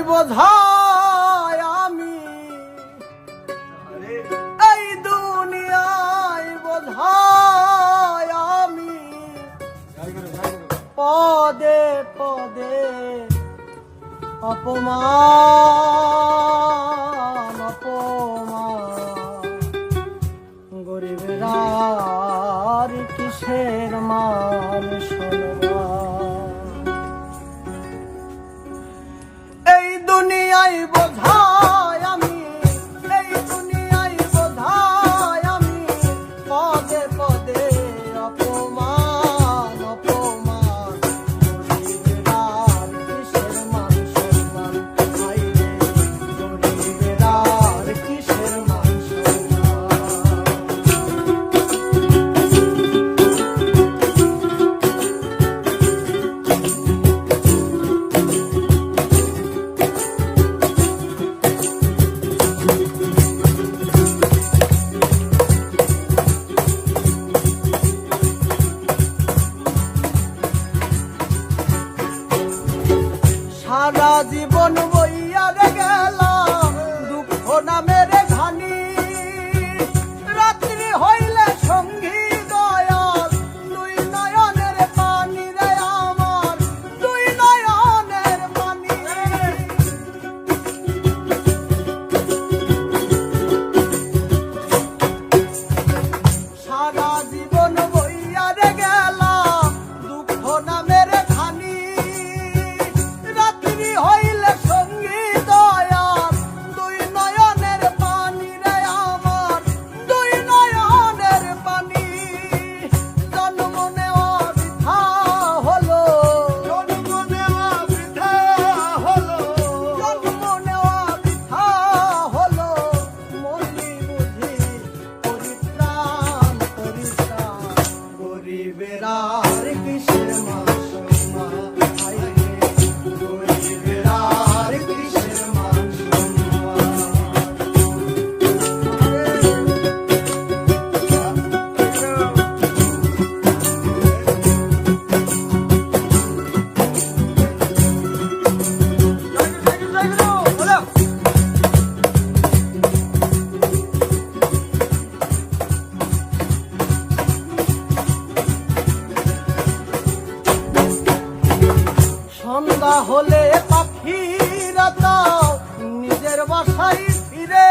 বোঝায় আমি এই দুনিয়ায় বোঝায় আমি পদে পদে অপমান অপমান গরিবেরা আর কিসের মান শোনবা এই দুনিয়ায় বোঝায় আমি এই দুনিয়ায় বোঝায় আমি পদে পদে অপমান অপমান গরিবেরা আর কিসের মান সম্মান হায়রে গরিবেরা আর কিসের মান সারা জীবন বইয়া রে গেলাম দুঃখ নামের ঘানি রাত্রি হইলে সঙ্গী দয়াল দুই নয়নের পানি রে আমার দুই নয়নের পানি সারা জীবন বইয়া রে গেলাম দুঃখ নামের ঘানি হইলে সঙ্গী দয়াল দুই নয়নের পানি রে আমার দুই নয়নের পানি জন্ম নেওয়া বৃথা হলো জন্ম নেওয়া বৃথা হলো জন্ম নেওয়া বৃথা হলো মরি বুঝি পরিত্রাণ পরিত্রাণ গরিবেরা আর কিসের মাসুমা সন্ধ্যা হলে পাখিরা তাও নিজের বাসায় ফিরে